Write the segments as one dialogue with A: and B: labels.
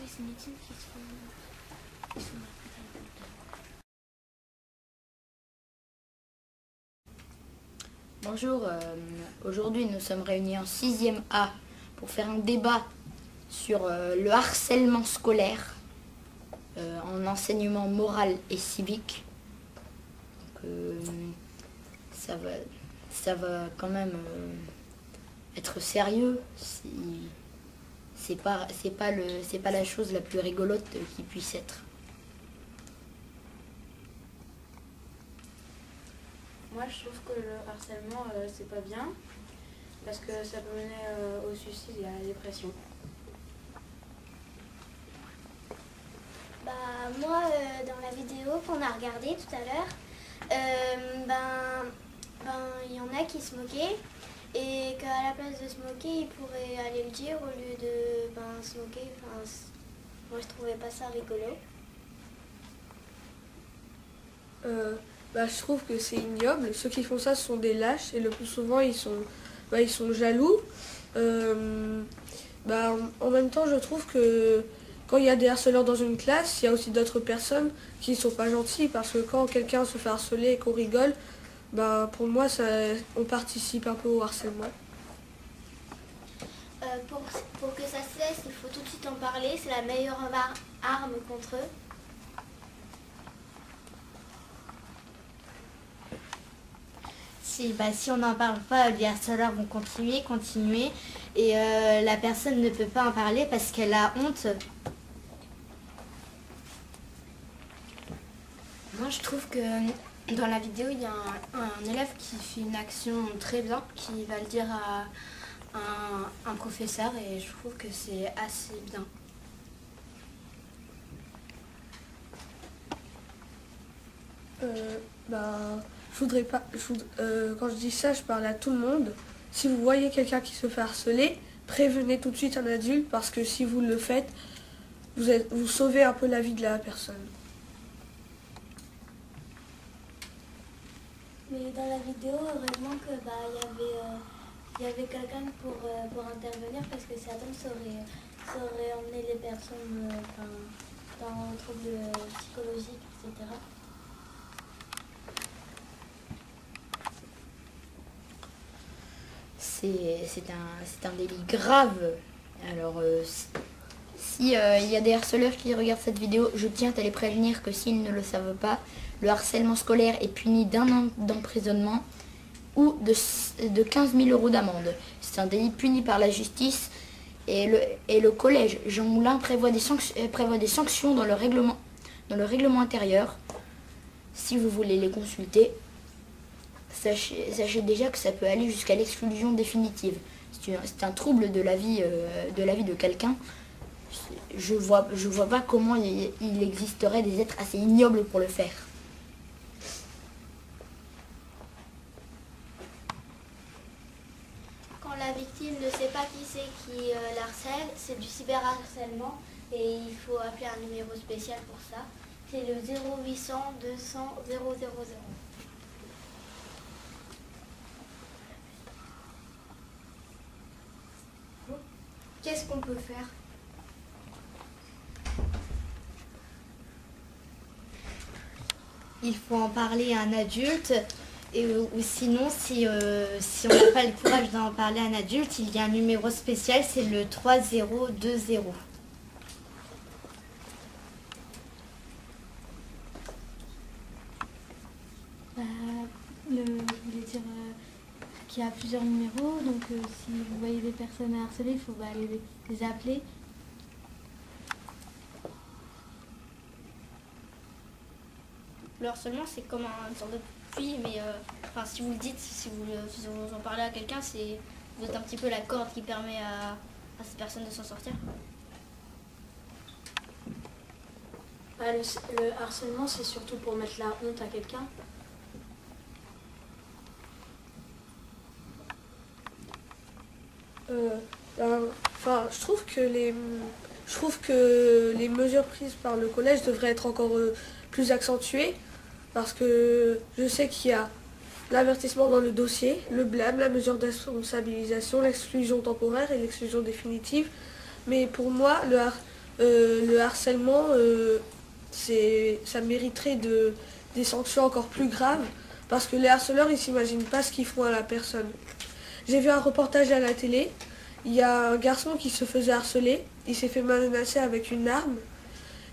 A: c'est une étude qui se font. Bonjour, aujourd'hui nous sommes réunis en 6e A pour faire un débat sur le harcèlement scolaire en enseignement moral et civique. Donc, ça va quand même être sérieux. C'est pas la chose la plus rigolote qui puisse être.
B: Moi, je trouve que le harcèlement, c'est pas bien, parce que ça peut mener au suicide et à la dépression.
C: Moi, dans la vidéo qu'on a regardée tout à l'heure, il y en a qui se moquaient, et qu'à la place de se moquer, ils pourraient aller le dire au lieu de se moquer. Moi, je trouvais pas ça rigolo.
D: Je trouve que c'est ignoble. Ceux qui font ça sont des lâches et le plus souvent ils sont jaloux. En même temps, je trouve que quand il y a des harceleurs dans une classe, il y a aussi d'autres personnes qui ne sont pas gentilles, parce que quand quelqu'un se fait harceler et qu'on rigole, pour moi on participe un peu au harcèlement.
C: Pour que ça cesse, il faut tout de suite en parler. C'est la meilleure arme contre eux.
A: Si on n'en parle pas, les harceleurs vont continuer et la personne ne peut pas en parler parce qu'elle a honte.
B: Moi, je trouve que dans la vidéo, il y a un élève qui fait une action très bien, qui va le dire à un professeur, et je trouve que c'est assez bien.
D: Quand je dis ça, je parle à tout le monde. Si vous voyez quelqu'un qui se fait harceler, prévenez tout de suite un adulte, parce que si vous le faites, vous sauvez un peu la vie de la personne.
C: Mais dans la vidéo, heureusement que y avait quelqu'un pour intervenir, parce que sinon ça aurait emmené les personnes dans troubles psychologiques, etc.
A: C'est un délit grave. Alors, si y a des harceleurs qui regardent cette vidéo, je tiens à les prévenir que s'ils ne le savent pas, le harcèlement scolaire est puni d'1 an d'emprisonnement ou de 15 000 € d'amende. C'est un délit puni par la justice, et le collège Jean Moulin prévoit des sanctions dans le règlement intérieur. Si vous voulez les consulter, sachez déjà que ça peut aller jusqu'à l'exclusion définitive. C'est un trouble de la vie de quelqu'un. Je vois pas comment il existerait des êtres assez ignobles pour le faire.
C: Quand la victime ne sait pas qui c'est qui l'harcèle, c'est du cyberharcèlement, et il faut appeler un numéro spécial pour ça. C'est le 0800 200 000.
B: Qu'est-ce qu'on peut faire ?
A: Il faut en parler à un adulte, ou sinon, si on n'a pas le courage d'en parler à un adulte, il y a un numéro spécial, c'est le 3020.
E: Je voulais dire qu'il y a plusieurs numéros, donc si vous voyez des personnes à harceler, il faut aller les appeler.
B: Le harcèlement, c'est comme une sorte de puits, mais si vous le dites, si vous en parlez à quelqu'un, vous êtes un petit peu la corde qui permet à cette personne de s'en sortir.
F: Le harcèlement, c'est surtout pour mettre la honte à quelqu'un.
D: Je trouve que les mesures prises par le collège devraient être encore plus accentuées, parce que je sais qu'il y a l'avertissement dans le dossier, le blâme, la mesure de responsabilisation, l'exclusion temporaire et l'exclusion définitive. Mais pour moi, le harcèlement, ça mériterait des sanctions encore plus graves, parce que les harceleurs, ils s'imaginent pas ce qu'ils font à la personne. J'ai vu un reportage à la télé, il y a un garçon qui se faisait harceler, il s'est fait menacer avec une arme.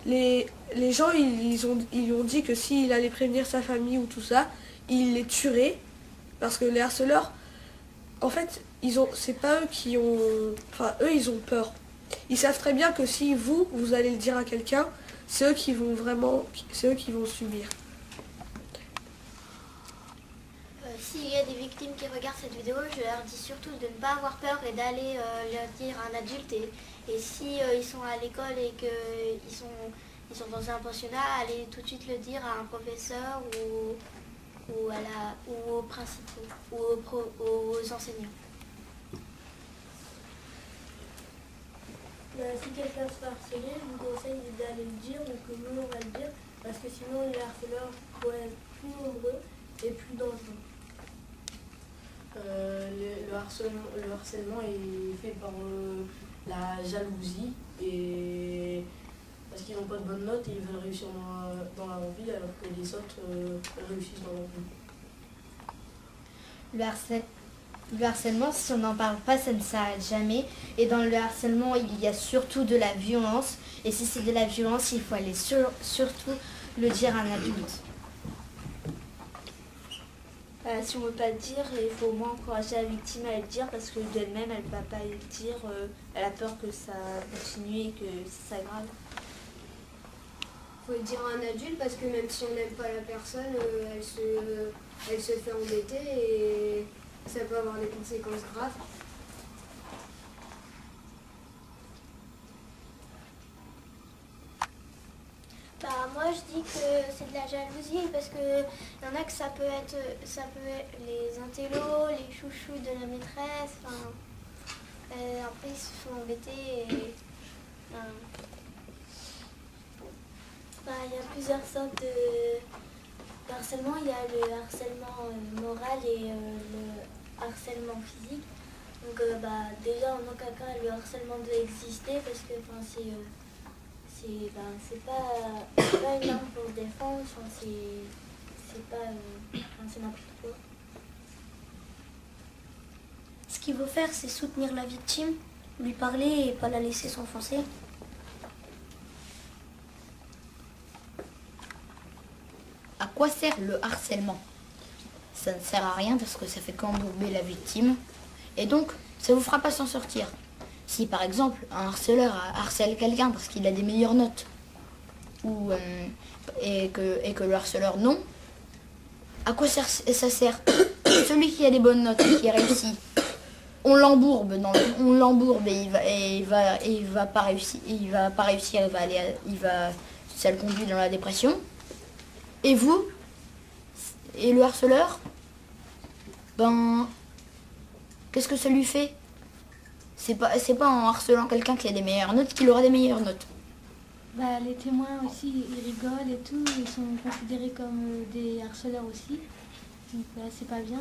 D: Les gens, ils ont dit que s'il allait prévenir sa famille ou tout ça, il les tuerait, parce que les harceleurs, en fait, c'est pas eux qui ont... Enfin, eux, ils ont peur. Ils savent très bien que si vous allez le dire à quelqu'un, c'est eux qui vont subir.
C: S'il y a des victimes qui regardent cette vidéo, je leur dis surtout de ne pas avoir peur et d'aller leur dire à un adulte. Et si ils sont à l'école et qu'ils sont dans un pensionnat, allez tout de suite le dire à un professeur ou aux principaux ou aux enseignants. Si quelqu'un se fait harceler, je vous conseille d'aller le dire ou que nous on va le dire, parce que sinon les harceleurs pourraient être plus nombreux et plus dangereux.
F: Le harcèlement est fait par la jalousie et parce qu'ils n'ont pas de bonnes notes et ils veulent réussir dans leur vie alors que les autres réussissent dans leur vie.
A: Le harcèlement, si on n'en parle pas, ça ne s'arrête jamais. Et dans le harcèlement, il y a surtout de la violence. Et si c'est de la violence, il faut aller surtout le dire à un adulte.
G: Si on ne veut pas le dire, il faut au moins encourager la victime à le dire parce que d'elle-même, elle ne va pas le dire. Elle a peur que ça continue et que ça s'aggrave.
H: Il faut le dire à un adulte parce que même si on n'aime pas la personne, elle se fait embêter et ça peut avoir des conséquences graves.
C: Moi je dis que c'est de la jalousie parce que y en a que ça peut être les intellos, les chouchous de la maîtresse, après ils se font embêter et il y a plusieurs sortes de harcèlement. Il y a le harcèlement moral et le harcèlement physique. Donc déjà en aucun cas le harcèlement doit exister parce que c'est pas une arme pour se défendre, c'est n'importe quoi. Ce qu'il faut faire, c'est soutenir la victime, lui parler et pas la laisser s'enfoncer.
A: À quoi sert le harcèlement? Ça ne sert à rien parce que ça fait qu'embourber la victime. Et donc, ça vous fera pas s'en sortir. Si par exemple un harceleur harcèle quelqu'un parce qu'il a des meilleures notes et que le harceleur non, à quoi ça sert? Celui qui a des bonnes notes et qui réussit, on l'embourbe et il va pas réussir, ça le conduit dans la dépression. Et vous et le harceleur, qu'est-ce que ça lui fait? C'est pas en harcelant quelqu'un qui a des meilleures notes qu'il aura des meilleures notes.
E: Les témoins aussi, ils rigolent et tout, ils sont considérés comme des harceleurs aussi. Donc c'est pas bien.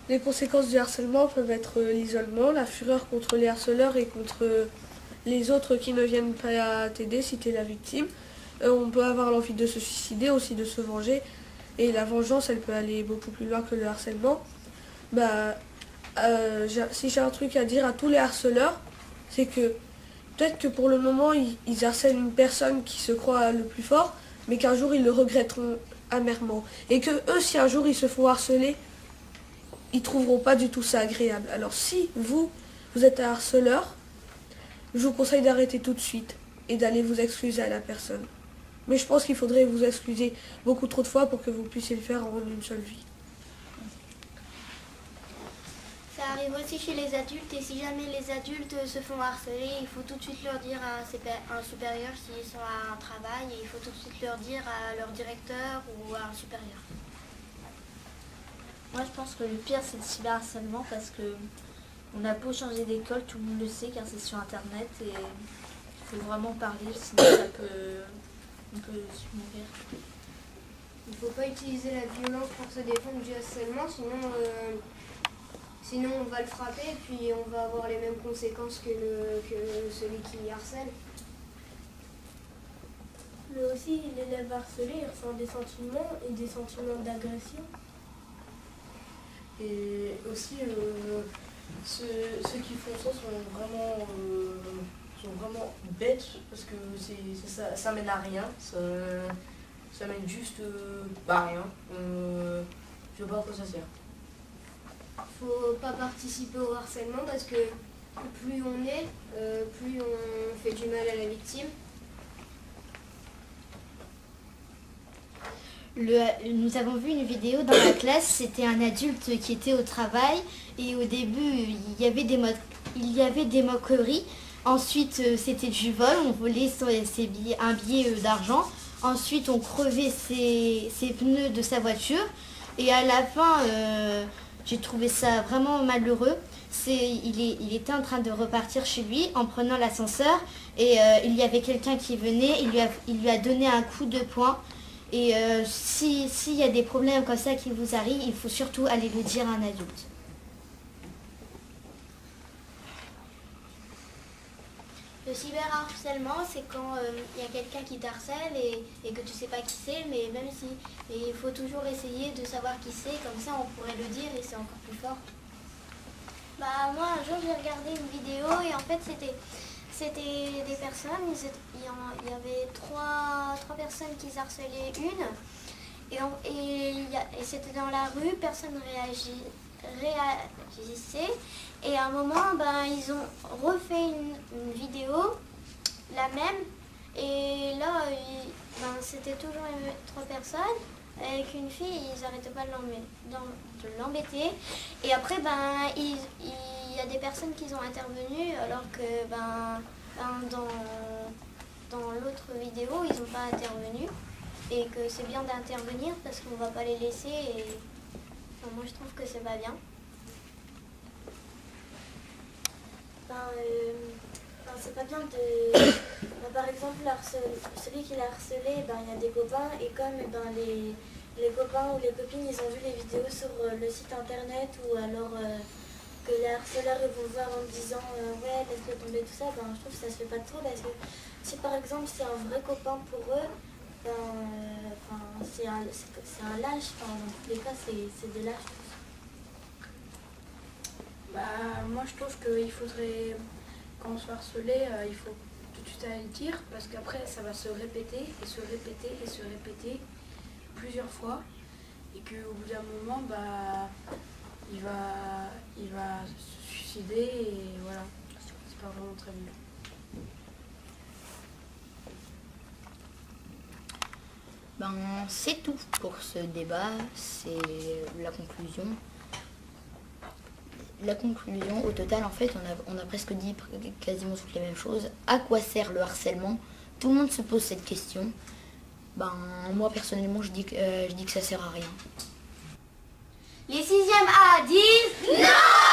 D: Les conséquences du harcèlement peuvent être l'isolement, la fureur contre les harceleurs et contre les autres qui ne viennent pas t'aider si tu es la victime. On peut avoir l'envie de se suicider, aussi de se venger. Et la vengeance, elle peut aller beaucoup plus loin que le harcèlement. Si j'ai un truc à dire à tous les harceleurs, c'est que peut-être que pour le moment, ils harcèlent une personne qui se croit le plus fort, mais qu'un jour, ils le regretteront amèrement. Et que eux, si un jour, ils se font harceler, ils trouveront pas du tout ça agréable. Alors si vous êtes un harceleur, je vous conseille d'arrêter tout de suite et d'aller vous excuser à la personne. Mais je pense qu'il faudrait vous excuser beaucoup trop de fois pour que vous puissiez le faire en une seule vie.
C: Ça arrive aussi chez les adultes et si jamais les adultes se font harceler, il faut tout de suite leur dire à un supérieur s'ils sont à un travail et il faut tout de suite leur dire à leur directeur ou à un supérieur.
G: Moi je pense que le pire c'est le cyberharcèlement parce que on a beau changer d'école, tout le monde le sait car c'est sur internet et il faut vraiment parler sinon on peut se mourir.
H: Il faut pas utiliser la violence pour se défendre du harcèlement, sinon on va le frapper et puis on va avoir les mêmes conséquences que celui qui harcèle.
C: Mais aussi, l'élève harcelé, il ressent des sentiments et des sentiments d'agression.
F: Et aussi, ceux qui font ça sont vraiment bêtes parce que ça mène à rien. Ça mène juste à rien. Je sais pas à quoi ça sert.
H: Faut pas participer au harcèlement parce que plus on est, plus on fait du mal à la victime.
A: Nous avons vu une vidéo dans la classe, c'était un adulte qui était au travail et au début il y avait des moqueries. Ensuite c'était du vol, on volait un billet d'argent. Ensuite on crevait ses pneus de sa voiture et à la fin j'ai trouvé ça vraiment malheureux. Il était en train de repartir chez lui en prenant l'ascenseur et il y avait quelqu'un qui venait, il lui a donné un coup de poing. Et s'il y a des problèmes comme ça qui vous arrivent, il faut surtout aller le dire à un adulte.
B: Le cyberharcèlement, c'est quand il y a quelqu'un qui t'harcèle et que tu sais pas qui c'est, mais même si il faut toujours essayer de savoir qui c'est, comme ça on pourrait le dire et c'est encore plus fort. Bah moi un jour j'ai regardé une vidéo et en fait c'était des personnes, il y avait trois personnes qui harcelaient une et c'était dans la rue, personne réagissait et à un moment ils ont refait une vidéo, la même, et là c'était toujours les 3 personnes avec une fille, ils n'arrêtaient pas de l'embêter et après il y a des personnes qui ont intervenu alors que dans l'autre vidéo ils n'ont pas intervenu et que c'est bien d'intervenir parce qu'on ne va pas les laisser et moi je trouve que c'est pas bien.
C: C'est pas bien de... par exemple, celui qui l'a harcelé, il y a des copains et comme les copains ou les copines ils ont vu les vidéos sur le site internet ou alors que les harceleurs ils vont voir en disant ouais laisse-le tomber tout ça, je trouve que ça se fait pas trop parce que si par exemple c'est un vrai copain pour eux, c'est un lâche, dans tous les cas c'est des lâches.
I: Moi je trouve qu'il faudrait, quand on se fait harceler, il faut tout de suite aller le dire parce qu'après ça va se répéter et se répéter et se répéter plusieurs fois et qu'au bout d'un moment il va se suicider et voilà, c'est pas vraiment très bien.
A: C'est tout pour ce débat, c'est la conclusion. La conclusion, au total, en fait, on a presque dit quasiment toutes les mêmes choses. À quoi sert le harcèlement? Tout le monde se pose cette question. Moi, personnellement, je dis que ça sert à rien.
B: Les 6e A disent non.